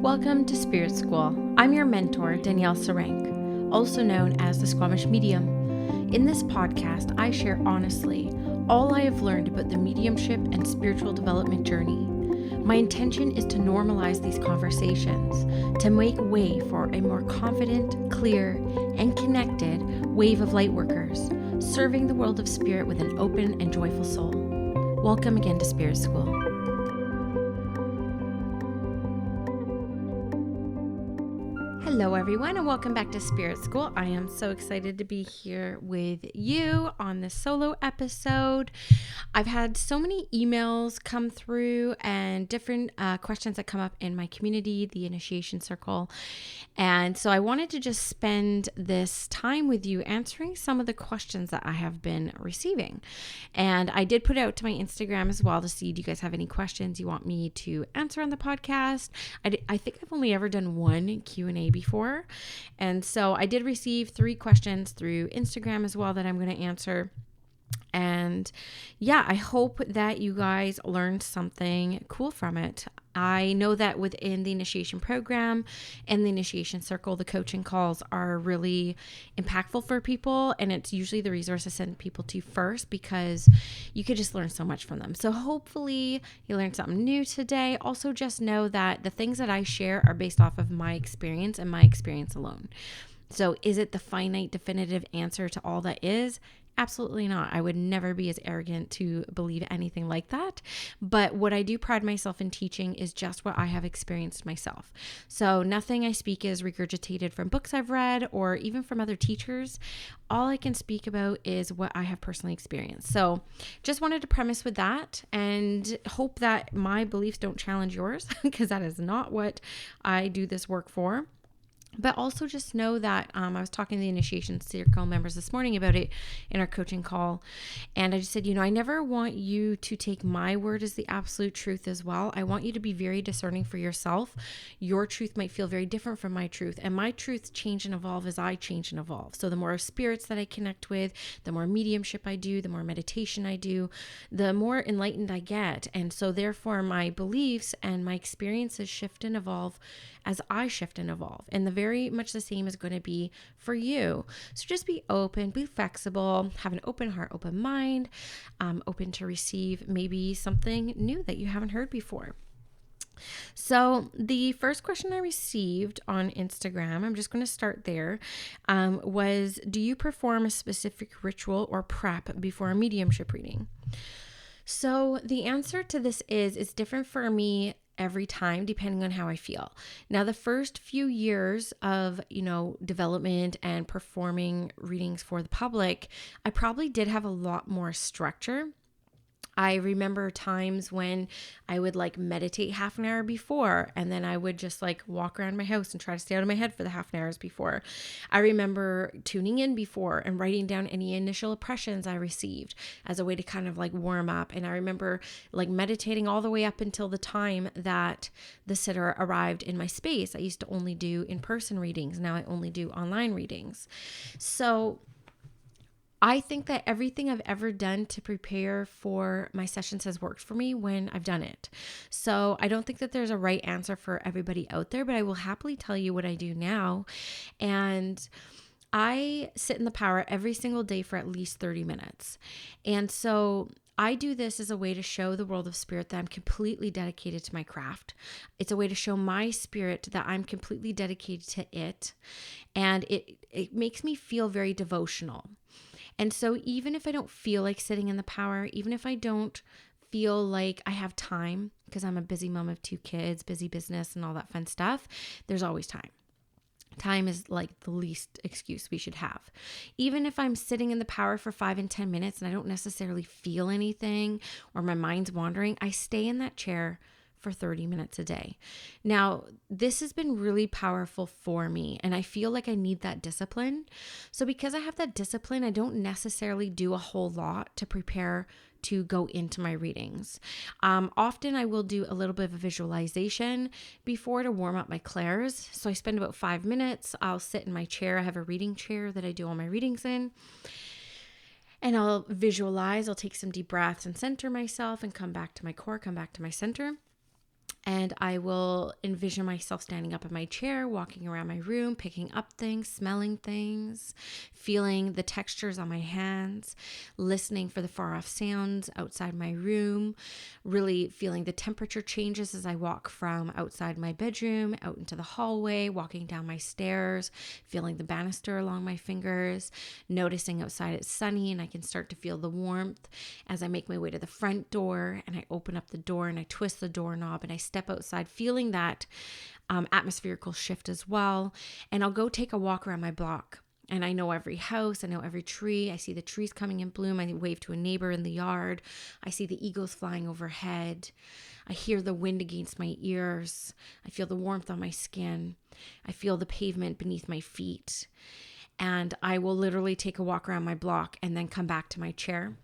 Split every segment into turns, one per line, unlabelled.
Welcome to Spirit School. I'm your mentor, Danielle Sarank, also known as the Squamish Medium. In this podcast, I share honestly all I have learned about the mediumship and spiritual development journey. My intention is to normalize these conversations, to make way for a more confident, clear, and connected wave of lightworkers, serving the world of spirit with an open and joyful soul. Welcome again to Spirit School. Hello everyone and welcome back to Spirit School. I am so excited to be here with you on this solo episode. I've had so many emails come through and different questions that come up in my community, the initiation circle. And so I wanted to just spend this time with you answering some of the questions that I have been receiving. And I did put it out to my Instagram as well to see, do you guys have any questions you want me to answer on the podcast? I think I've only ever done one Q&A before. And so I did receive 3 questions through Instagram as well that I'm going to answer. And yeah, I hope that you guys learned something cool from it. I know that within the initiation program and the initiation circle, the coaching calls are really impactful for people. And it's usually the resource I send people to first because you could just learn so much from them. So hopefully you learned something new today. Also, just know that the things that I share are based off of my experience and my experience alone. So is it the finite, definitive answer to all that is? Absolutely not. I would never be as arrogant to believe anything like that. But what I do pride myself in teaching is just what I have experienced myself. So nothing I speak is regurgitated from books I've read or even from other teachers. All I can speak about is what I have personally experienced. So just wanted to premise with that and hope that my beliefs don't challenge yours because that is not what I do this work for. But also just know that I was talking to the initiation circle members this morning about it in our coaching call. And I just said, I never want you to take my word as the absolute truth as well. I want you to be very discerning for yourself. Your truth might feel very different from my truth. And my truths change and evolve as I change and evolve. So the more spirits that I connect with, the more mediumship I do, the more meditation I do, the more enlightened I get. And so therefore my beliefs and my experiences shift and evolve as I shift and evolve. And the very much the same is going to be for you. So just be open, be flexible, have an open heart, open mind, open to receive maybe something new that you haven't heard before. So the first question I received on Instagram, I'm just going to start there, was, do you perform a specific ritual or prep before a mediumship reading? So the answer to this is, it's different for me every time, depending on how I feel. Now, the first few years of, development and performing readings for the public, I probably did have a lot more structure. I remember times when I would meditate half an hour before, and then I would just walk around my house and try to stay out of my head for the half an hours before. I remember tuning in before and writing down any initial impressions I received as a way to kind of warm up. And I remember meditating all the way up until the time that the sitter arrived in my space. I used to only do in-person readings. Now I only do online readings. So I think that everything I've ever done to prepare for my sessions has worked for me when I've done it. So I don't think that there's a right answer for everybody out there, but I will happily tell you what I do now. And I sit in the power every single day for at least 30 minutes. And so I do this as a way to show the world of spirit that I'm completely dedicated to my craft. It's a way to show my spirit that I'm completely dedicated to it. And it makes me feel very devotional. And so even if I don't feel like sitting in the power, even if I don't feel like I have time, because I'm a busy mom of 2 kids, busy business and all that fun stuff, there's always time. Time is the least excuse we should have. Even if I'm sitting in the power for 5 and 10 minutes and I don't necessarily feel anything or my mind's wandering, I stay in that chair for 30 minutes a day. Now, this has been really powerful for me, and I feel like I need that discipline. So because I have that discipline, I don't necessarily do a whole lot to prepare to go into my readings. Often I will do a little bit of a visualization before to warm up my clairs. So I spend about 5 minutes. I'll sit in my chair. I have a reading chair that I do all my readings in. And I'll visualize. I'll take some deep breaths and center myself and come back to my core, come back to my center. And I will envision myself standing up in my chair, walking around my room, picking up things, smelling things, feeling the textures on my hands, listening for the far off sounds outside my room, really feeling the temperature changes as I walk from outside my bedroom out into the hallway, walking down my stairs, feeling the banister along my fingers, noticing outside it's sunny and I can start to feel the warmth as I make my way to the front door and I open up the door and I twist the doorknob and I step outside, feeling that atmospherical shift as well. And I'll go take a walk around my block. And I know every house, I know every tree. I see the trees coming in bloom. I wave to a neighbor in the yard. I see the eagles flying overhead. I hear the wind against my ears. I feel the warmth on my skin. I feel the pavement beneath my feet. And I will literally take a walk around my block and then come back to my chair.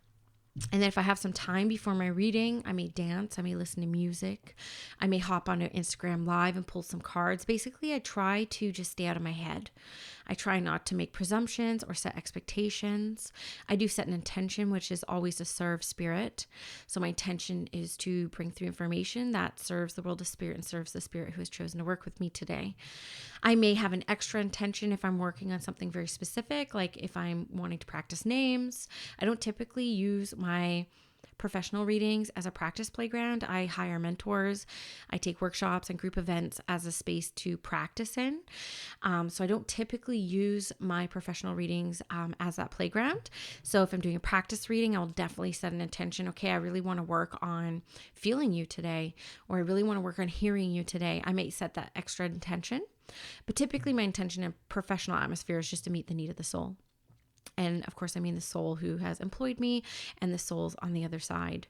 And then if I have some time before my reading, I may dance, I may listen to music, I may hop on Instagram Live and pull some cards. Basically, I try to just stay out of my head. I try not to make presumptions or set expectations. I do set an intention, which is always to serve spirit. So my intention is to bring through information that serves the world of spirit and serves the spirit who has chosen to work with me today. I may have an extra intention if I'm working on something very specific, like if I'm wanting to practice names. I don't typically use my professional readings as a practice playground. I hire mentors. I take workshops and group events as a space to practice in. So I don't typically use my professional readings as that playground. So if I'm doing a practice reading, I'll definitely set an intention. Okay, I really want to work on feeling you today, or I really want to work on hearing you today. I may set that extra intention. But typically my intention in professional atmosphere is just to meet the need of the soul. And of course, I mean the soul who has employed me and the souls on the other side.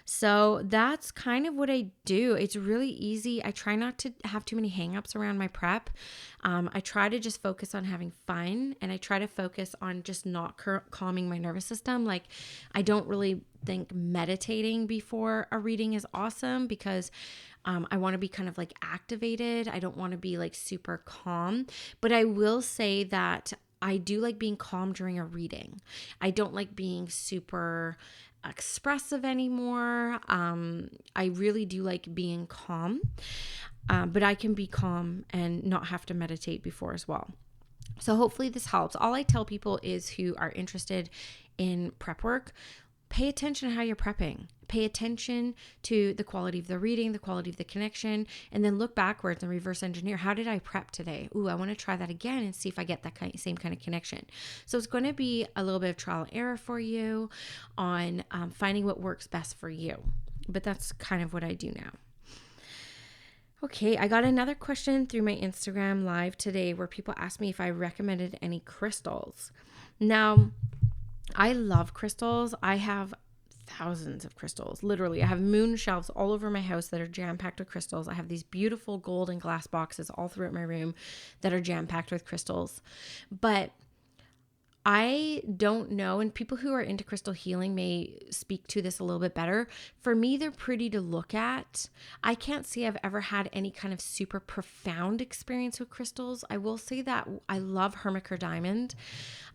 So that's kind of what I do. It's really easy. I try not to have too many hangups around my prep. I try to just focus on having fun, and I try to focus on just not calming my nervous system. Like, I don't really think meditating before a reading is awesome because I want to be kind of like activated. I don't want to be like super calm, but I will say that I do like being calm during a reading. I don't like being super expressive anymore. I really do like being calm, but I can be calm and not have to meditate before as well. So hopefully this helps. All I tell people is who are interested in prep work, pay attention to how you're prepping. Pay attention to the quality of the reading, the quality of the connection, and then look backwards and reverse engineer. How did I prep today? Ooh, I want to try that again and see if I get that same kind of connection. So it's going to be a little bit of trial and error for you on finding what works best for you. But that's kind of what I do now. Okay, I got another question through my Instagram Live today where people asked me if I recommended any crystals. Now, I love crystals. I have thousands of crystals. Literally, I have moon shelves all over my house that are jam-packed with crystals. I have these beautiful gold and glass boxes all throughout my room that are jam-packed with crystals. But I don't know, and people who are into crystal healing may speak to this a little bit better. For me, they're pretty to look at. I can't say I've ever had any kind of super profound experience with crystals. I will say that I love Hermit diamond.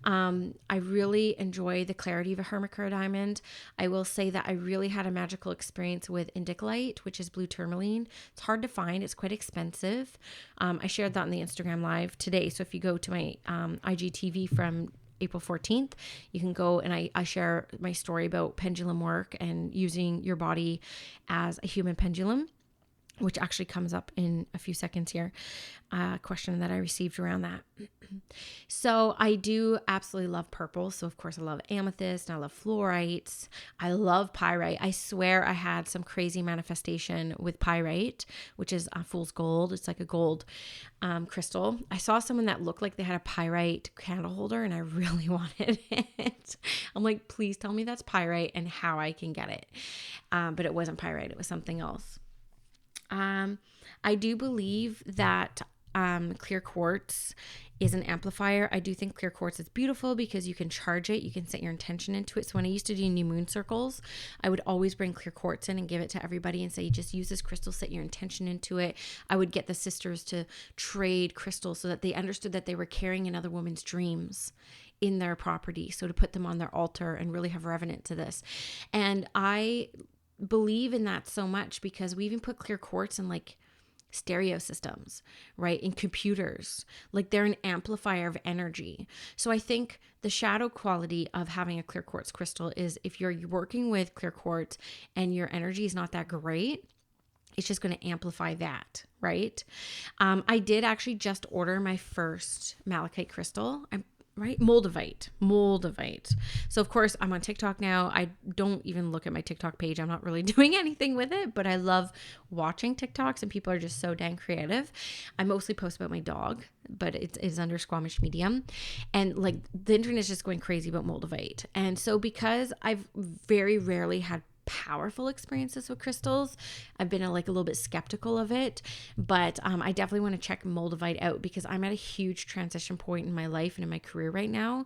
I really enjoy the clarity of a Hermit diamond. I will say that I really had a magical experience with indicolite, which is blue tourmaline. It's hard to find. It's quite expensive. I shared that on the Instagram Live today. So if you go to my IGTV from April 14th, you can go and I share my story about pendulum work and using your body as a human pendulum, which actually comes up in a few seconds here, a question that I received around that. So I do absolutely love purple. So of course I love amethyst and I love fluorites. I love pyrite. I swear I had some crazy manifestation with pyrite, which is fool's gold. It's like a gold crystal. I saw someone that looked like they had a pyrite candle holder and I really wanted it. I'm like, please tell me that's pyrite and how I can get it. But it wasn't pyrite. It was something else. I do believe that clear quartz is an amplifier. I do think clear quartz is beautiful because you can charge it. You can set your intention into it. So when I used to do new moon circles, I would always bring clear quartz in and give it to everybody and say, just use this crystal, set your intention into it. I would get the sisters to trade crystals so that they understood that they were carrying another woman's dreams in their property. So to put them on their altar and really have reverence to this. And I believe in that so much because we even put clear quartz in like stereo systems, right? In computers, like they're an amplifier of energy. So I think the shadow quality of having a clear quartz crystal is if you're working with clear quartz and your energy is not that great, it's just going to amplify that, right? I did actually just order my first malachite crystal. Right? Moldavite. So of course I'm on TikTok now. I don't even look at my TikTok page. I'm not really doing anything with it, but I love watching TikToks and people are just so dang creative. I mostly post about my dog, but it is under Squamish Medium. And like the internet is just going crazy about Moldavite. And so because I've very rarely had powerful experiences with crystals, I've been like a little bit skeptical of it, but I definitely want to check Moldavite out because I'm at a huge transition point in my life and in my career right now,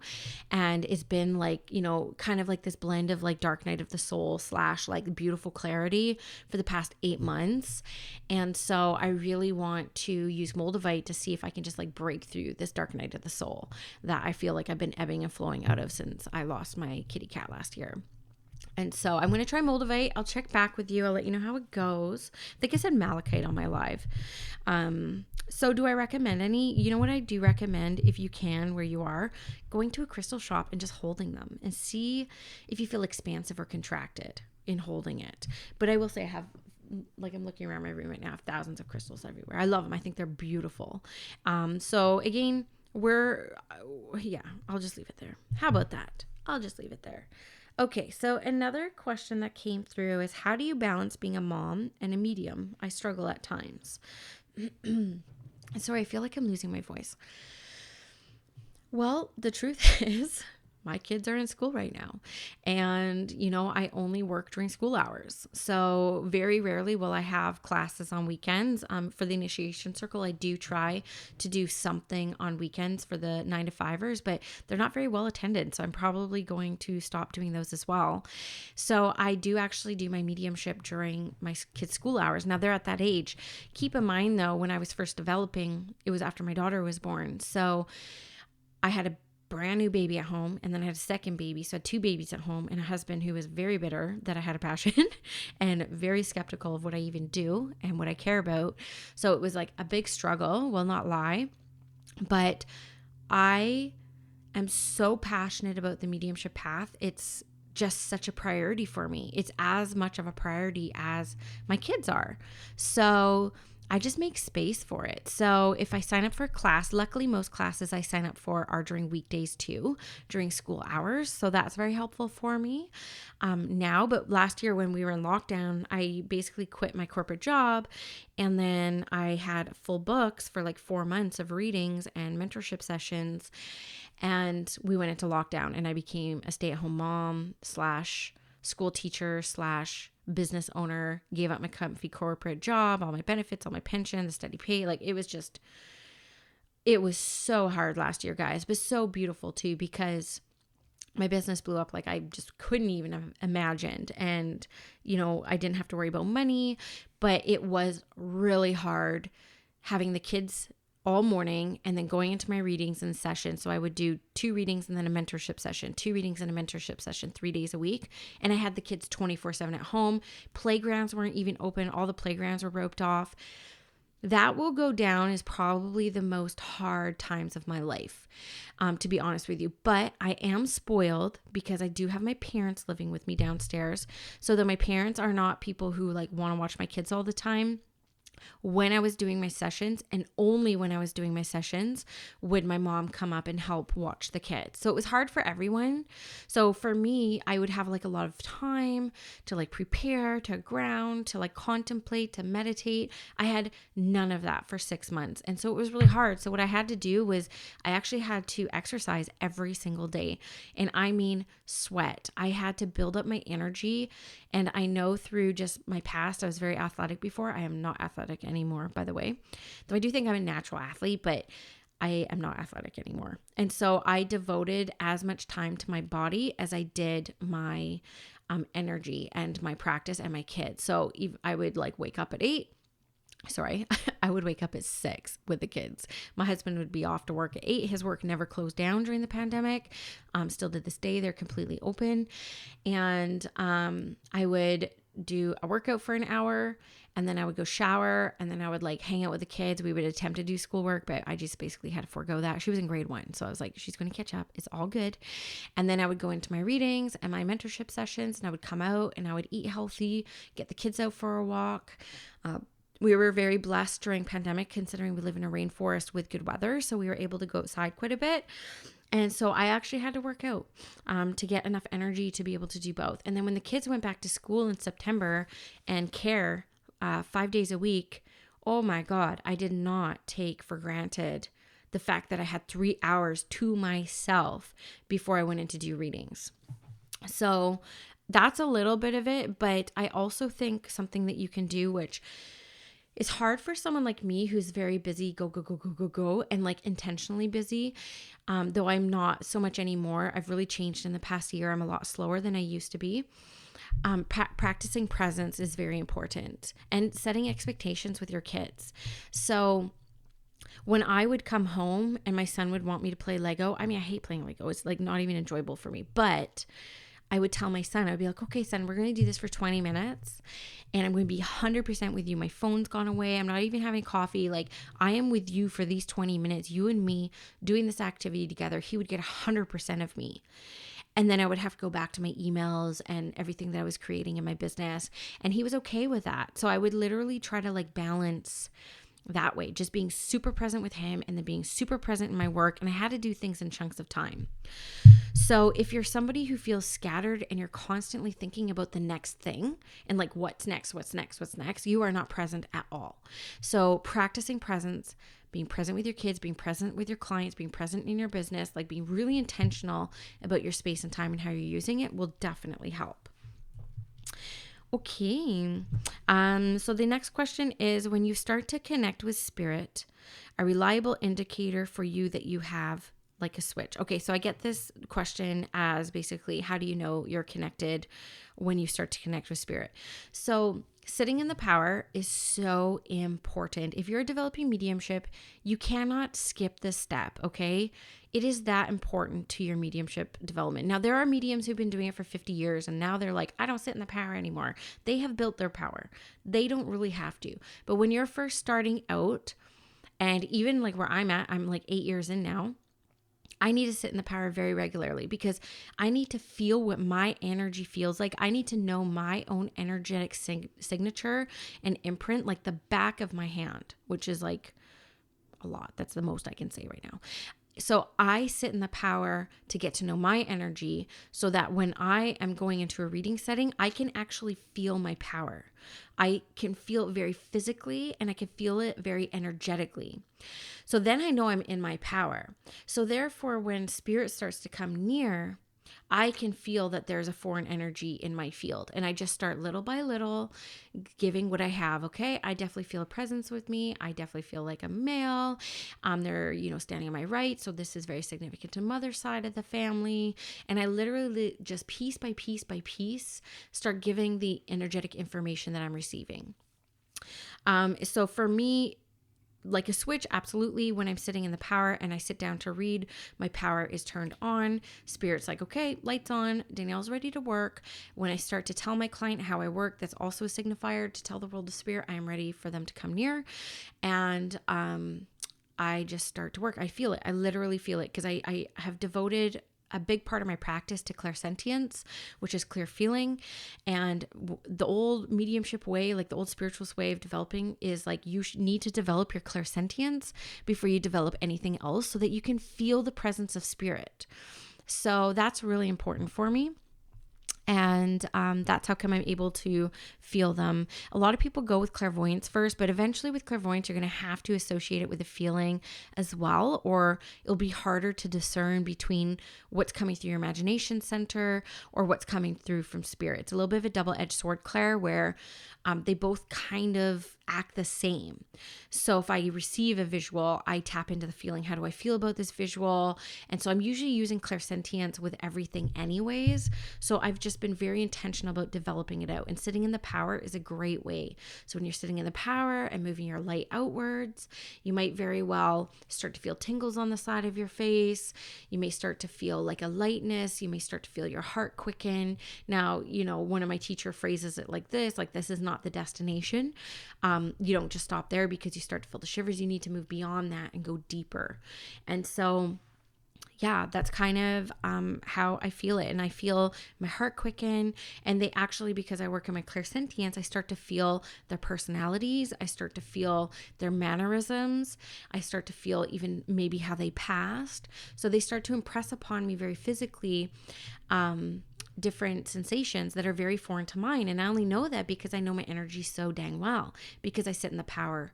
and it's been like, you know, kind of like this blend of like dark night of the soul / like beautiful clarity for the past 8 months. And so I really want to use Moldavite to see if I can just like break through this dark night of the soul that I feel like I've been ebbing and flowing out of since I lost my kitty cat last year. And so I'm going to try Moldavite. I'll check back with you. I'll let you know how it goes. I think I said malachite on my live. So do I recommend any? You know what I do recommend, if you can, where you are, going to a crystal shop and just holding them and see if you feel expansive or contracted in holding it. But I will say I have, like, I'm looking around my room right now, I have thousands of crystals everywhere. I love them. I think they're beautiful. So again, I'll just leave it there. How about that? I'll just leave it there. Okay, so another question that came through is, how do you balance being a mom and a medium? I struggle at times. Sorry, I feel like I'm losing my voice. Well, the truth is, my kids are in school right now. And, you know, I only work during school hours. So very rarely will I have classes on weekends. For the initiation circle, I do try to do something on weekends for the 9-to-5ers, but they're not very well attended. So I'm probably going to stop doing those as well. So I do actually do my mediumship during my kids' school hours. Now they're at that age. Keep in mind though, when I was first developing, it was after my daughter was born. So I had a brand new baby at home, and then I had a second baby. So I had 2 babies at home and a husband who was very bitter that I had a passion and very skeptical of what I even do and what I care about. So it was like a big struggle, will not lie. But I am so passionate about the mediumship path. It's just such a priority for me. It's as much of a priority as my kids are. So I just make space for it. So if I sign up for a class, luckily most classes I sign up for are during weekdays too, during school hours. So that's very helpful for me now. But last year when we were in lockdown, I basically quit my corporate job. And then I had full books for like 4 months of readings and mentorship sessions. And we went into lockdown and I became a stay-at-home mom / school teacher / business owner, gave up my comfy corporate job, all my benefits, all my pension, the steady pay. Like it was so hard last year, guys, but so beautiful too, because my business blew up like I just couldn't even have imagined. And, you know, I didn't have to worry about money, but it was really hard having the kids all morning and then going into my readings and sessions. So I would do 2 readings and then a mentorship session, 2 readings and a mentorship session 3 days a week. And I had the kids 24/7 at home. Playgrounds weren't even open. All the playgrounds were roped off. That will go down as probably the most hard times of my life, to be honest with you. But I am spoiled because I do have my parents living with me downstairs. So though my parents are not people who like want to watch my kids all the time, when I was doing my sessions, and only when I was doing my sessions, would my mom come up and help watch the kids. So it was hard for everyone. So for me, I would have like a lot of time to like prepare, to ground, to like contemplate, to meditate. I had none of that for 6 months. And so it was really hard. So what I had to do was I actually had to exercise every single day. And I mean sweat. I had to build up my energy. And I know through just my past, I was very athletic before. I am not athletic anymore, by the way. Though I do think I'm a natural athlete, but I am not athletic anymore. And so I devoted as much time to my body as I did my energy and my practice and my kids. So I would like wake up at 8. Sorry, I would wake up at 6 with the kids. My husband would be off to work at 8. His work never closed down during the pandemic. Still to this day, they're completely open. And I would do a workout for an hour, and then I would go shower, and then I would like hang out with the kids. We would attempt to do schoolwork, but I just basically had to forego that. She was in grade 1, so I was like, she's going to catch up. It's all good. And then I would go into my readings and my mentorship sessions, and I would come out and I would eat healthy, get the kids out for a walk. We were very blessed during pandemic, considering we live in a rainforest with good weather, so we were able to go outside quite a bit. And so I actually had to work out to get enough energy to be able to do both. And then when the kids went back to school in September and care 5 days a week, oh my God, I did not take for granted the fact that I had 3 hours to myself before I went in to do readings. So that's a little bit of it. But I also think something that you can do, which it's hard for someone like me who's very busy, go, and like intentionally busy. Though I'm not so much anymore. I've really changed in the past year. I'm a lot slower than I used to be. Practicing presence is very important, and setting expectations with your kids. So when I would come home and my son would want me to play Lego, I mean, I hate playing Lego. It's like not even enjoyable for me, but I would tell my son, I'd be like, okay, son, we're going to do this for 20 minutes and I'm going to be 100% with you. My phone's gone away. I'm not even having coffee. Like, I am with you for these 20 minutes, you and me doing this activity together. He would get 100% of me. And then I would have to go back to my emails and everything that I was creating in my business. And he was okay with that. So I would literally try to like balance that way, just being super present with him and then being super present in my work. And I had to do things in chunks of time. So if you're somebody who feels scattered and you're constantly thinking about the next thing and like what's next, you are not present at all. So practicing presence, being present with your kids, being present with your clients, being present in your business, like being really intentional about your space and time and how you're using it will definitely help. Okay. So the next question is, when you start to connect with spirit, a reliable indicator for you that you have like a switch. Okay. So I get this question as basically, how do you know you're connected when you start to connect with spirit? So sitting in the power is so important. If you're developing mediumship, you cannot skip this step. Okay. It is that important to your mediumship development. Now, there are mediums who've been doing it for 50 years and now they're like, I don't sit in the power anymore. They have built their power. They don't really have to. But when you're first starting out, and even like where I'm at, I'm like 8 years in now, I need to sit in the power very regularly because I need to feel what my energy feels like. I need to know my own energetic signature and imprint, like the back of my hand, which is like a lot. That's the most I can say right now. So I sit in the power to get to know my energy so that when I am going into a reading setting, I can actually feel my power. I can feel it very physically and I can feel it very energetically. So then I know I'm in my power. So therefore, when spirit starts to come near, I can feel that there's a foreign energy in my field. And I just start little by little giving what I have. Okay. I definitely feel a presence with me. I definitely feel like a male. They're, standing on my right. So this is very significant to mother's side of the family. And I literally just piece by piece start giving the energetic information that I'm receiving. So for me, like a switch, absolutely. When I'm sitting in the power and I sit down to read, my power is turned on. Spirit's like, okay, lights on. Danielle's ready to work. When I start to tell my client how I work, that's also a signifier to tell the world of spirit I am ready for them to come near. And I just start to work. I feel it. I literally feel it because I have devoted a big part of my practice to clairsentience, which is clear feeling. And the old mediumship way, like the old spiritualist way of developing, is like you need to develop your clairsentience before you develop anything else so that you can feel the presence of spirit. So that's really important for me. And that's how come I'm able to feel them. A lot of people go with clairvoyance first, but eventually with clairvoyance, you're going to have to associate it with a feeling as well, or it'll be harder to discern between what's coming through your imagination center or what's coming through from spirit. It's a little bit of a double-edged sword, Claire, where They both kind of act the same. So if I receive a visual, I tap into the feeling. How do I feel about this visual? And so I'm usually using clairsentience with everything anyways. So I've just been very intentional about developing it out. And sitting in the power is a great way. So when you're sitting in the power and moving your light outwards, you might very well start to feel tingles on the side of your face. You may start to feel like a lightness. You may start to feel your heart quicken. Now, one of my teacher phrases it like this is not the destination. You don't just stop there because you start to feel the shivers. You need to move beyond that and go deeper. And so, yeah, that's kind of how I feel it. And I feel my heart quicken. And they actually, because I work in my clairsentience, I start to feel their personalities. I start to feel their mannerisms. I start to feel even maybe how they passed. So they start to impress upon me very physically different sensations that are very foreign to mine. And I only know that because I know my energy so dang well, because I sit in the power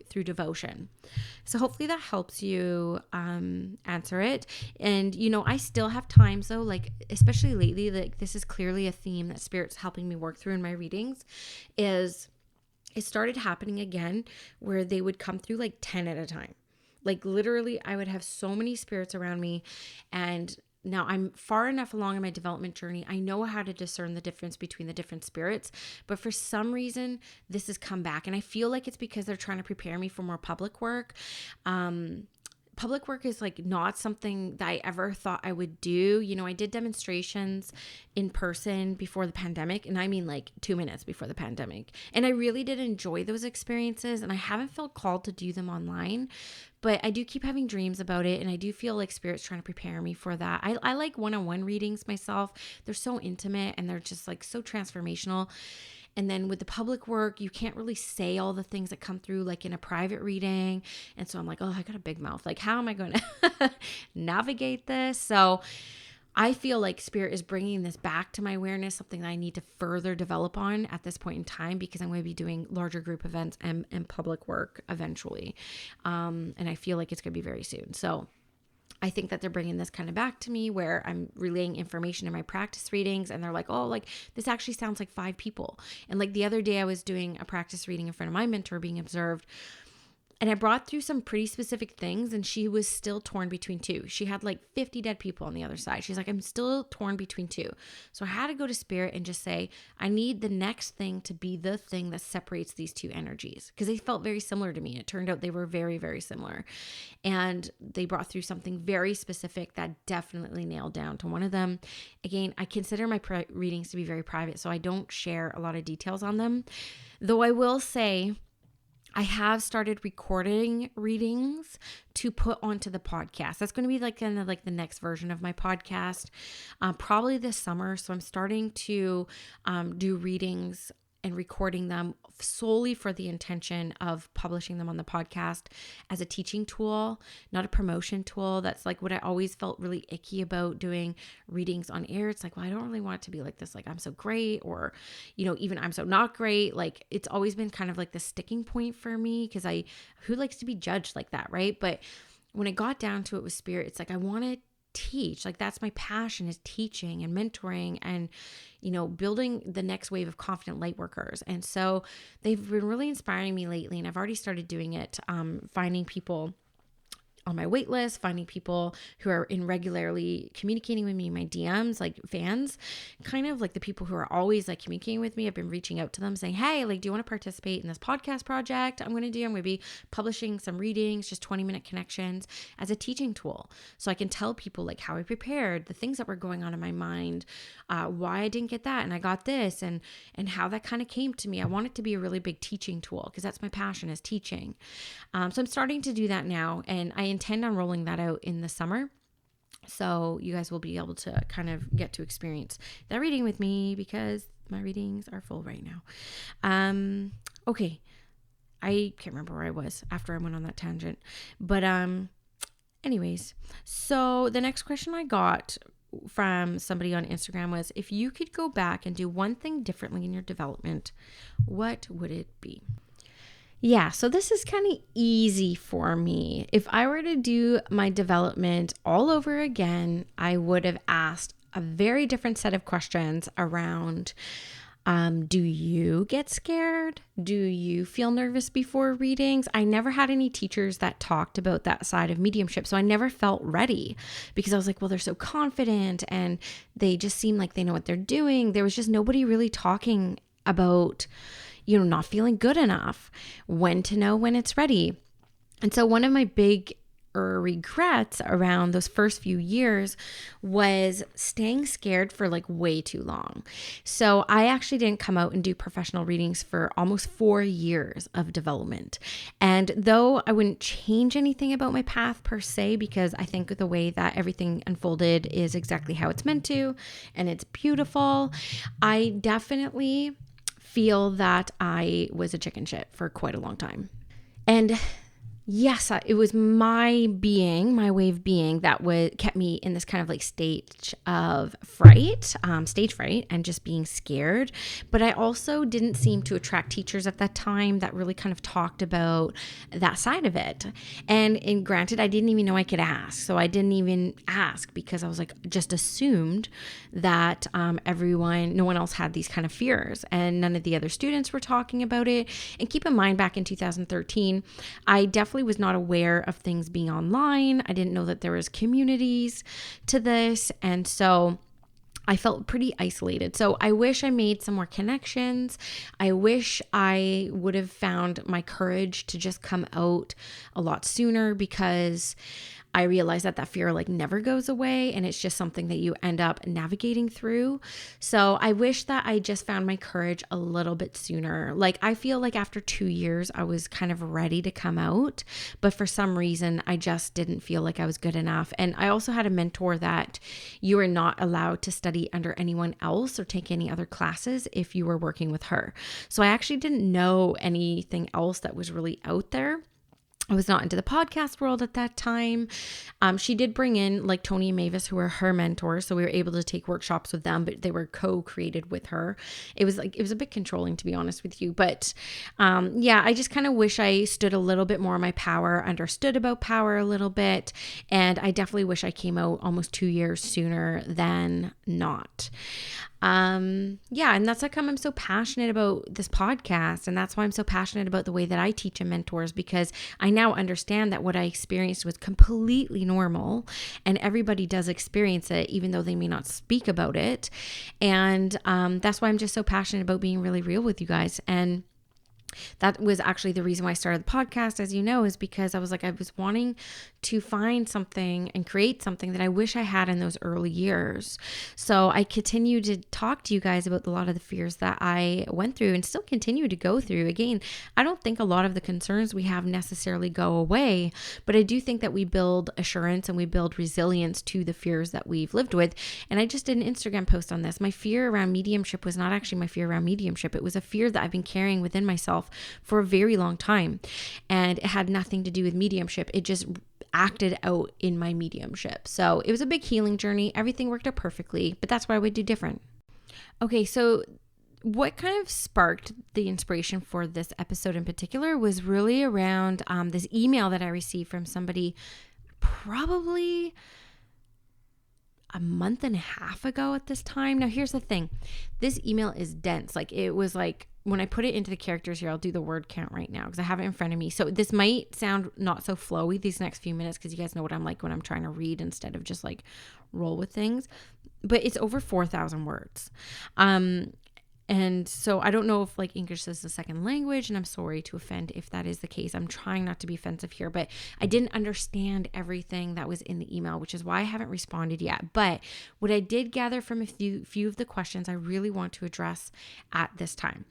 through devotion. So hopefully that helps you answer it. And I still have times though, especially lately, this is clearly a theme that Spirit's helping me work through in my readings, is it started happening again where they would come through 10 at a time. Literally I would have so many spirits around me, and now I'm far enough along in my development journey. I know how to discern the difference between the different spirits, but for some reason this has come back, and I feel like it's because they're trying to prepare me for more public work. Public work is not something that I ever thought I would do. I did demonstrations in person before the pandemic, and I mean 2 minutes before the pandemic. And I really did enjoy those experiences, and I haven't felt called to do them online, but I do keep having dreams about it. And I do feel like Spirit's trying to prepare me for that. I like one-on-one readings myself. They're so intimate and they're just so transformational. And then with the public work, you can't really say all the things that come through in a private reading. And so I'm like, oh, I got a big mouth. How am I going to navigate this? So I feel like Spirit is bringing this back to my awareness, something that I need to further develop on at this point in time, because I'm going to be doing larger group events and public work eventually. And I feel like it's going to be very soon. So I think that they're bringing this kind of back to me, where I'm relaying information in my practice readings, and they're like, oh, this actually sounds like 5 people. And the other day I was doing a practice reading in front of my mentor being observed, and I brought through some pretty specific things, and she was still torn between 2. She had 50 dead people on the other side. She's like, I'm still torn between 2. So I had to go to Spirit and just say, I need the next thing to be the thing that separates these 2 energies, because they felt very similar to me. It turned out they were very, very similar. And they brought through something very specific that definitely nailed down to one of them. Again, I consider my readings to be very private, so I don't share a lot of details on them. Though I will say, I have started recording readings to put onto the podcast. That's going to be kind of the next version of my podcast, probably this summer. So I'm starting to do readings and recording them solely for the intention of publishing them on the podcast as a teaching tool, not a promotion tool. That's what I always felt really icky about doing readings on air. It's well, I don't really want it to be this, I'm so great, or, even I'm so not great. It's always been kind of the sticking point for me, because who likes to be judged like that, right? But when it got down to it with Spirit, it's I want to teach. That's my passion, is teaching and mentoring and, building the next wave of confident light workers. And so they've been really inspiring me lately, and I've already started doing it, finding people on my wait list, finding people who are regularly communicating with me in my DMs, fans, kind of the people who are always communicating with me. I've been reaching out to them saying, hey, do you want to participate in this podcast project I'm going to be publishing some readings, just 20-minute connections as a teaching tool. So I can tell people how I prepared, the things that were going on in my mind, why I didn't get that and I got this, and how that kind of came to me. I want it to be a really big teaching tool, because that's my passion, is teaching. So I'm starting to do that now, and I intend on rolling that out in the summer. So you guys will be able to kind of get to experience that reading with me, because my readings are full right now. Okay. I can't remember where I was after I went on that tangent, but, anyways, so the next question I got from somebody on Instagram was, if you could go back and do one thing differently in your development, what would it be? Yeah, so this is kind of easy for me. If I were to do my development all over again, I would have asked a very different set of questions around Do you get scared? Do you feel nervous before readings? I never had any teachers that talked about that side of mediumship, so I never felt ready because I was like, well, they're so confident and they just seem like they know what they're doing. There was just nobody really talking about, not feeling good enough, when to know when it's ready. And so one of my big regrets around those first few years was staying scared for like way too long. So I actually didn't come out and do professional readings for almost 4 years of development. And though I wouldn't change anything about my path per se, because I think the way that everything unfolded is exactly how it's meant to, and it's beautiful, I definitely feel that I was a chicken shit for quite a long time. And yes, it was my way of being that kept me in this kind of like stage of fright, stage fright, and just being scared. But I also didn't seem to attract teachers at that time that really kind of talked about that side of it. And granted, I didn't even know I could ask. So I didn't even ask because I was like, just assumed that no one else had these kind of fears, and none of the other students were talking about it. And keep in mind, back in 2013, I definitely was not aware of things being online. I didn't know that there was communities to this. And so I felt pretty isolated. So I wish I made some more connections. I wish I would have found my courage to just come out a lot sooner, because I realized that fear like never goes away, and it's just something that you end up navigating through. So I wish that I just found my courage a little bit sooner. Like, I feel like after 2 years, I was kind of ready to come out, but for some reason, I just didn't feel like I was good enough. And I also had a mentor that you are not allowed to study under anyone else or take any other classes if you were working with her. So I actually didn't know anything else that was really out there. I was not into the podcast world at that time. She did bring in like Tony and Mavis, who were her mentors. So we were able to take workshops with them, but they were co-created with her. It was a bit controlling, to be honest with you. But I just kind of wish I stood a little bit more in my power, understood about power a little bit. And I definitely wish I came out almost 2 years sooner than not. And that's how come I'm so passionate about this podcast. And that's why I'm so passionate about the way that I teach and mentors, because I now understand that what I experienced was completely normal, and everybody does experience it, even though they may not speak about it. And that's why I'm just so passionate about being really real with you guys. And that was actually the reason why I started the podcast, as you know, is because I was wanting to find something and create something that I wish I had in those early years. So I continue to talk to you guys about a lot of the fears that I went through and still continue to go through. Again, I don't think a lot of the concerns we have necessarily go away, but I do think that we build assurance and we build resilience to the fears that we've lived with. And I just did an Instagram post on this. My fear around mediumship was not actually my fear around mediumship. It was a fear that I've been carrying within myself for a very long time, and it had nothing to do with mediumship. It just acted out in my mediumship. So it was a big healing journey. Everything worked out perfectly, but that's what I would do different. Okay, so what kind of sparked the inspiration for this episode in particular was really around this email that I received from somebody probably a month and a half ago at this time. Now, here's the thing. This email is dense. Like, it was like, when I put it into the characters here, I'll do the word count right now because I have it in front of me. So this might sound not so flowy these next few minutes, because you guys know what I'm like when I'm trying to read instead of just like roll with things. But it's over 4,000 words. And so I don't know if like English is the second language, and I'm sorry to offend if that is the case. I'm trying not to be offensive here, but I didn't understand everything that was in the email, which is why I haven't responded yet. But what I did gather from a few of the questions I really want to address at this time.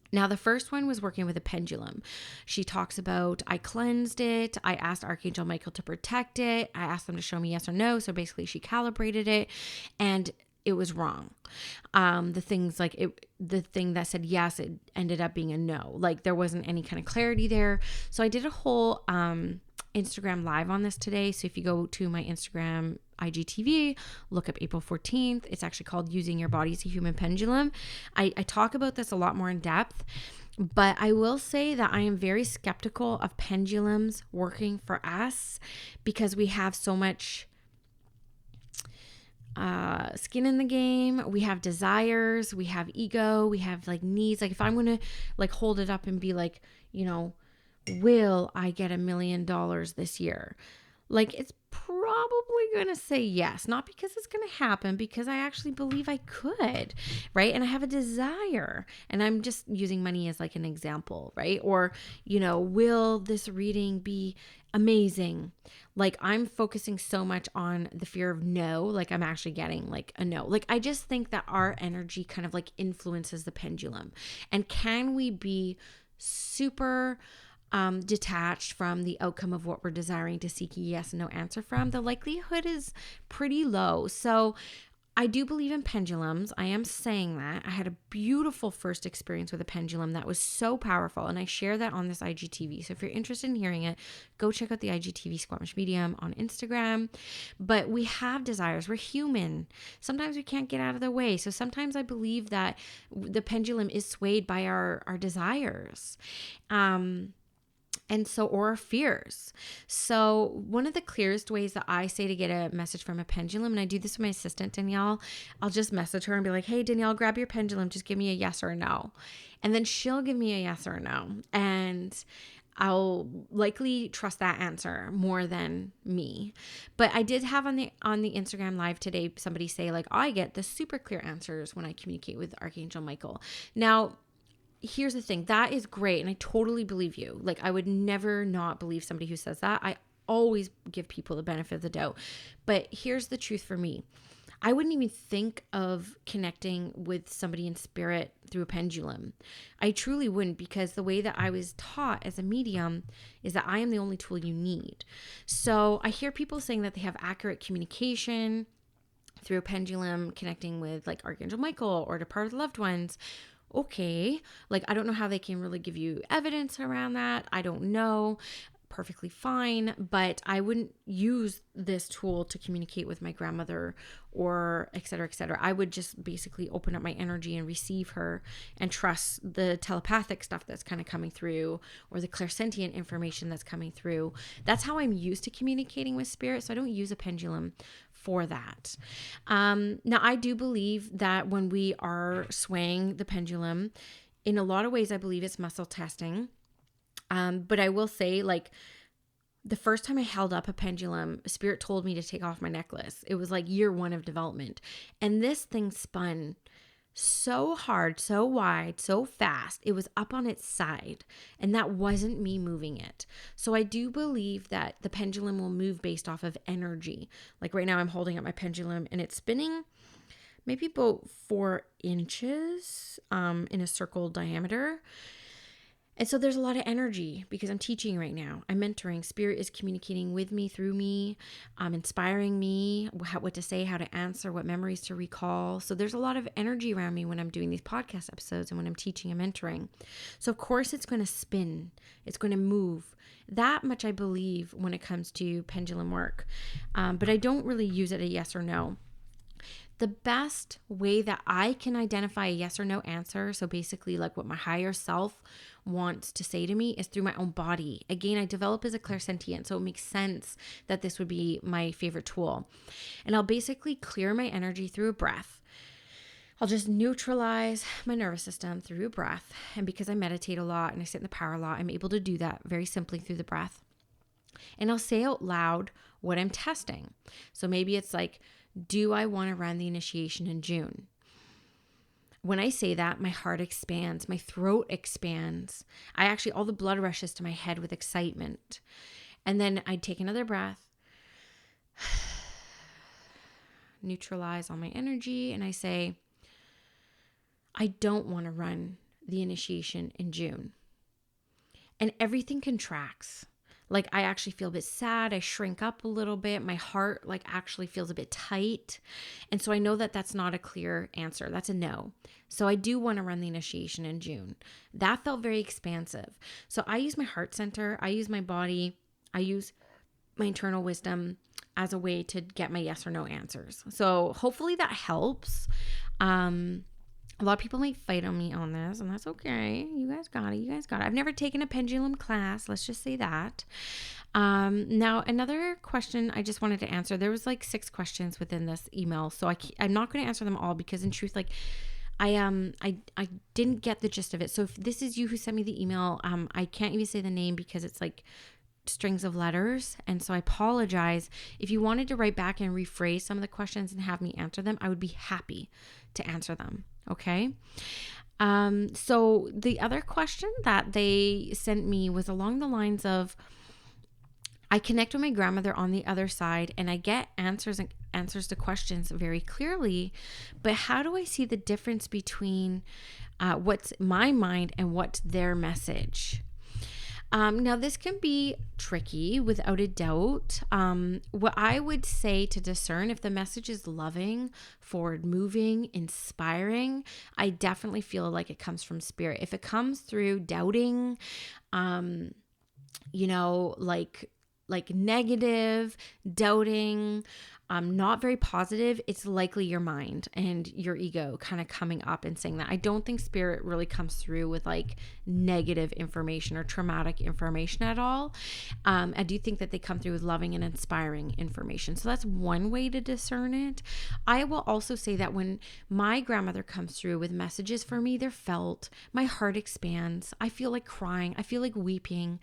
Now, the first one was working with a pendulum. She talks about, I cleansed it. I asked Archangel Michael to protect it. I asked them to show me yes or no. So basically she calibrated it, and it was wrong. The thing that said yes, it ended up being a no. Like, there wasn't any kind of clarity there. So I did a whole Instagram live on this today. So if you go to my Instagram IGTV, look up April 14th. It's actually called Using Your Body as a Human Pendulum. I talk about this a lot more in depth, but I will say that I am very skeptical of pendulums working for us because we have so much skin in the game. We have desires, we have ego, we have like needs. Like if I'm going to like hold it up and be like, will I get $1 million this year? Like it's probably going to say yes, not because it's going to happen, because I actually believe I could, right? And I have a desire, and I'm just using money as like an example, right? Or, will this reading be amazing? Like I'm focusing so much on the fear of no, like I'm actually getting like a no. Like I just think that our energy kind of like influences the pendulum. And can we be super detached from the outcome of what we're desiring to seek a yes and no answer from? The likelihood is pretty low. So I do believe in pendulums. I am saying that. I had a beautiful first experience with a pendulum that was so powerful, and I share that on this IGTV. So if you're interested in hearing it, go check out the IGTV Squamish Medium on Instagram. But we have desires. We're human. Sometimes we can't get out of the way. So sometimes I believe that the pendulum is swayed by our desires. Or our fears. So one of the clearest ways that I say to get a message from a pendulum, and I do this with my assistant, Danielle, I'll just message her and be like, hey, Danielle, grab your pendulum. Just give me a yes or a no. And then she'll give me a yes or a no. And I'll likely trust that answer more than me. But I did have on the Instagram live today, somebody say like, I get the super clear answers when I communicate with Archangel Michael. Now, here's the thing. That is great. And I totally believe you. Like I would never not believe somebody who says that. I always give people the benefit of the doubt. But here's the truth for me. I wouldn't even think of connecting with somebody in spirit through a pendulum. I truly wouldn't, because the way that I was taught as a medium is that I am the only tool you need. So I hear people saying that they have accurate communication through a pendulum, connecting with like Archangel Michael or departed loved ones. Okay, like I don't know how they can really give you evidence around that. I don't know. Perfectly fine, but I wouldn't use this tool to communicate with my grandmother or et cetera, et cetera. I would just basically open up my energy and receive her and trust the telepathic stuff that's kind of coming through, or the clairsentient information that's coming through. That's how I'm used to communicating with spirit. So I don't use a pendulum for that. Now, I do believe that when we are swaying the pendulum, in a lot of ways, I believe it's muscle testing. But I will say, like, the first time I held up a pendulum, Spirit told me to take off my necklace. It was like year 1 of development. And this thing spun so hard, so wide, so fast. It was up on its side. And that wasn't me moving it. So I do believe that the pendulum will move based off of energy. Like right now I'm holding up my pendulum and it's spinning maybe about 4 inches in a circle diameter. And so there's a lot of energy because I'm teaching right now. I'm mentoring. Spirit is communicating with me, through me, inspiring me, what to say, how to answer, what memories to recall. So there's a lot of energy around me when I'm doing these podcast episodes and when I'm teaching and mentoring. So of course it's going to spin. It's going to move. That much I believe when it comes to pendulum work. But I don't really use it a yes or no. The best way that I can identify a yes or no answer, so basically like what my higher self wants to say to me, is through my own body. Again, I develop as a clairsentient, so it makes sense that this would be my favorite tool. And I'll basically clear my energy through a breath. I'll just neutralize my nervous system through a breath. And because I meditate a lot and I sit in the power a lot, I'm able to do that very simply through the breath. And I'll say out loud what I'm testing. So maybe it's like, do I want to run the initiation in June? When I say that, my heart expands, my throat expands. All the blood rushes to my head with excitement. And then I'd take another breath, neutralize all my energy, and I say, I don't want to run the initiation in June. And everything contracts. Like I actually feel a bit sad. I shrink up a little bit. My heart actually feels a bit tight. And so I know that that's not a clear answer. That's a no. So I do want to run the initiation in June. That felt very expansive. So I use my heart center. I use my body. I use my internal wisdom as a way to get my yes or no answers. So hopefully that helps. A lot of people might fight on me on this, and that's okay. You guys got it. You guys got it. I've never taken a pendulum class. Let's just say that. Now, another question I just wanted to answer. There was like 6 questions within this email, so I'm not going to answer them all because, in truth, like I didn't get the gist of it. So if this is you who sent me the email, I can't even say the name because it's like strings of letters, and so I apologize. If you wanted to write back and rephrase some of the questions and have me answer them, I would be happy to answer them. Okay. So the other question that they sent me was along the lines of, I connect with my grandmother on the other side and I get answers to questions very clearly, but how do I see the difference between what's my mind and what's their message? Now, this can be tricky without a doubt. What I would say to discern, if the message is loving, forward moving, inspiring, I definitely feel like it comes from spirit. If it comes through doubting, like negative, doubting, not very positive, it's likely your mind and your ego kind of coming up and saying that. I don't think spirit really comes through with like negative information or traumatic information at all. I do think that they come through with loving and inspiring information. So that's one way to discern it. I will also say that when my grandmother comes through with messages for me, they're felt. My heart expands. I feel like crying. I feel like weeping.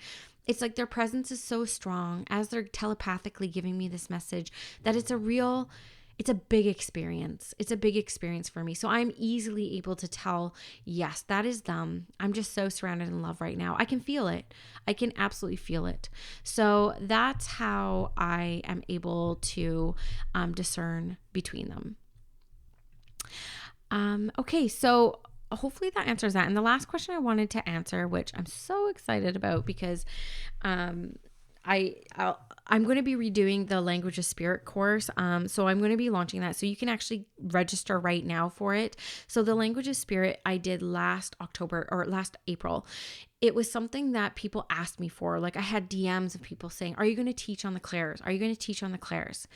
It's like their presence is so strong as they're telepathically giving me this message that it's a big experience. It's a big experience for me. So I'm easily able to tell, yes, that is them. I'm just so surrounded in love right now. I can feel it. I can absolutely feel it. So that's how I am able to discern between them. Okay, so hopefully that answers that. And the last question I wanted to answer, which I'm so excited about because I'm going to be redoing the Language of Spirit course. So I'm going to be launching that. So you can actually register right now for it. So the Language of Spirit I did last April. It was something that people asked me for. Like I had DMs of people saying, are you going to teach on the clairs? Are you going to teach on the clairs?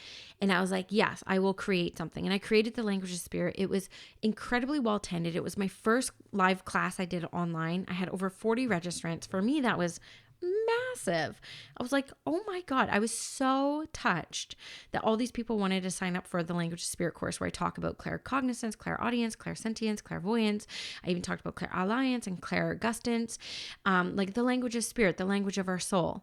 And I was like, yes, I will create something. And I created the Language of Spirit. It was incredibly well attended. It was my first live class I did online. I had over 40 registrants. For me, that was massive. I was like, oh my God, I was so touched that all these people wanted to sign up for the Language of Spirit course where I talk about claircognizance, clairaudience, clairsentience, clairvoyance. I even talked about clairalliance and clairgustance, like the language of spirit, the language of our soul.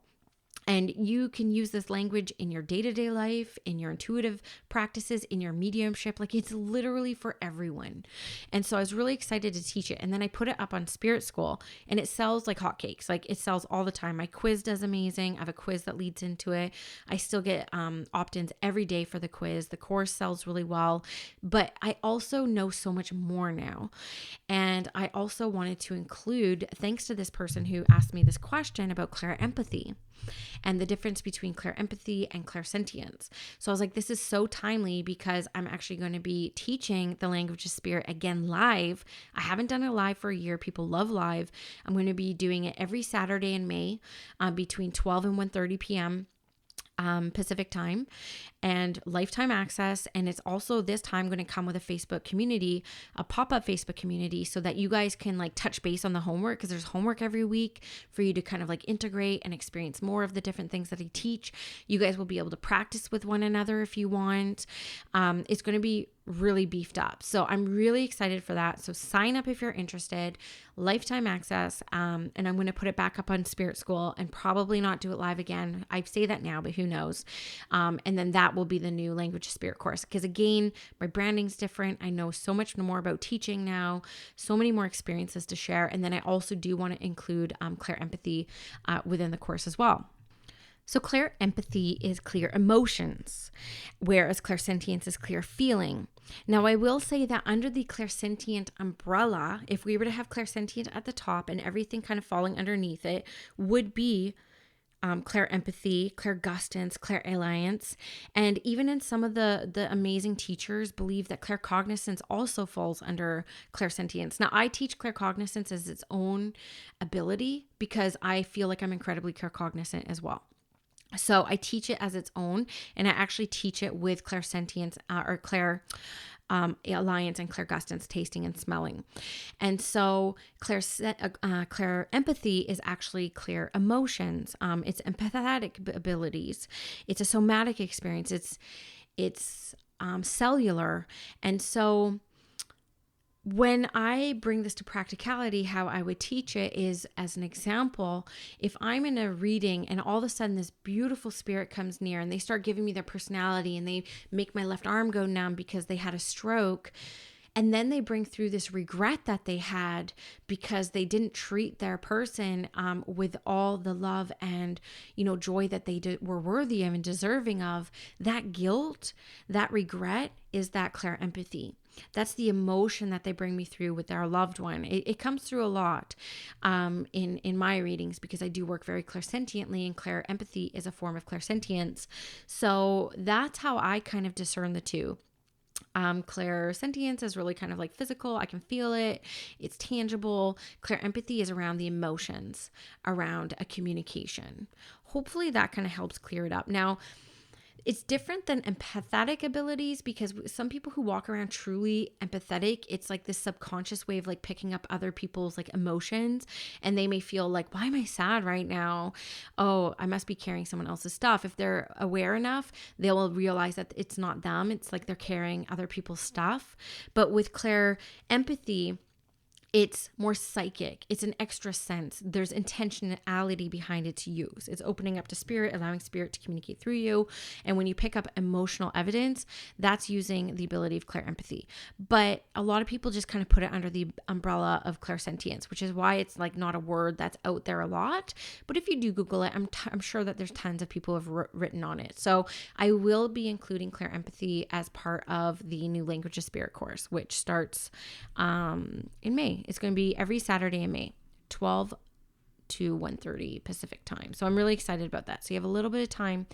And you can use this language in your day-to-day life, in your intuitive practices, in your mediumship. Like it's literally for everyone. And so I was really excited to teach it. And then I put it up on Spirit School and it sells like hotcakes. Like it sells all the time. My quiz does amazing. I have a quiz that leads into it. I still get opt-ins every day for the quiz. The course sells really well. But I also know so much more now. And I also wanted to include, thanks to this person who asked me this question about clairempathy and the difference between clairempathy and clairsentience. So I was like, this is so timely because I'm actually going to be teaching the Language of Spirit again live. I haven't done it live for a year. People love live. I'm going to be doing it every Saturday in May between 12 and 1:30 p.m. Pacific time, and lifetime access. And it's also this time going to come with a Facebook community, a pop-up Facebook community, so that you guys can like touch base on the homework, because there's homework every week for you to kind of like integrate and experience more of the different things that I teach. You guys will be able to practice with one another if you want. It's going to be really beefed up. So I'm really excited for that. So sign up if you're interested. Lifetime access. And I'm going to put it back up on Spirit School and probably not do it live again. I say that now, but who knows? And then that will be the new Language of Spirit course. Because again, my branding's different. I know so much more about teaching now, so many more experiences to share. And then I also do want to include clairempathy within the course as well. So clairempathy is clear emotions, whereas clairsentience is clear feeling. Now, I will say that under the clairsentient umbrella, if we were to have clairsentient at the top and everything kind of falling underneath it, would be clairempathy, clairgustance, clairalliance, and even in some of the amazing teachers believe that claircognizance also falls under clairsentience. Now, I teach claircognizance as its own ability because I feel like I'm incredibly claircognizant as well. So I teach it as its own, and I actually teach it with clairsentience or alliance and clairgustance, tasting and smelling. And so clairempathy is actually clear emotions. It's empathetic abilities. It's a somatic experience. It's cellular. And so when I bring this to practicality, how I would teach it is, as an example, if I'm in a reading and all of a sudden this beautiful spirit comes near and they start giving me their personality and they make my left arm go numb because they had a stroke, and then they bring through this regret that they had because they didn't treat their person with all the love and, joy that they were worthy of and deserving of, that guilt, that regret is that clairempathy. That's the emotion that they bring me through with our loved one. It comes through a lot in my readings because I do work very clairsentiently, and clairempathy is a form of clairsentience. So that's how I kind of discern the two. Clairsentience is really kind of like physical. I can feel it. It's tangible. Clairempathy is around the emotions, around a communication. Hopefully that kind of helps clear it up. Now, it's different than empathetic abilities because some people who walk around truly empathetic, it's like this subconscious way of like picking up other people's like emotions, and they may feel like, why am I sad right now? Oh, I must be carrying someone else's stuff. If they're aware enough, they'll realize that it's not them. It's like they're carrying other people's stuff. But with clairempathy, it's more psychic. It's an extra sense. There's intentionality behind it to use. It's opening up to spirit, allowing spirit to communicate through you. And when you pick up emotional evidence, that's using the ability of clairempathy. But a lot of people just kind of put it under the umbrella of clairsentience, which is why it's like not a word that's out there a lot. But if you do Google it, I'm sure that there's tons of people who have written on it. So I will be including clairempathy as part of the new Language of Spirit course, which starts in May. It's going to be every Saturday in May, 12 to 1:30 Pacific time. So I'm really excited about that. So you have a little bit of time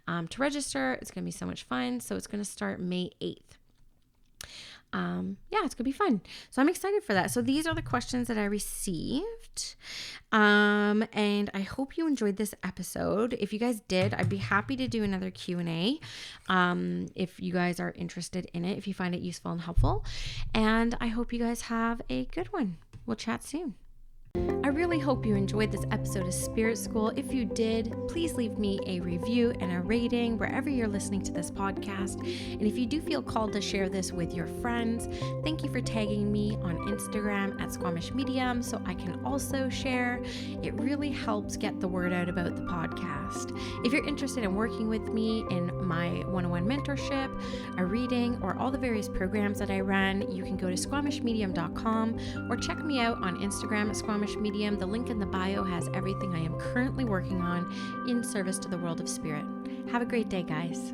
to register. It's going to be so much fun. So it's going to start May 8th. It's gonna be fun. So I'm excited for that. So these are the questions that I received. And I hope you enjoyed this episode. If you guys did, I'd be happy to do another Q&A. If you guys are interested in it, if you find it useful and helpful. And I hope you guys have a good one. We'll chat soon. I really hope you enjoyed this episode of Spirit School. If you did, please leave me a review and a rating wherever you're listening to this podcast. And if you do feel called to share this with your friends, thank you for tagging me on Instagram at Squamish Medium so I can also share. It really helps get the word out about the podcast. If you're interested in working with me in my one-on-one mentorship, a reading, or all the various programs that I run, you can go to squamishmedium.com or check me out on Instagram at Squamish Medium. The link in the bio has everything I am currently working on in service to the world of spirit. Have a great day, guys.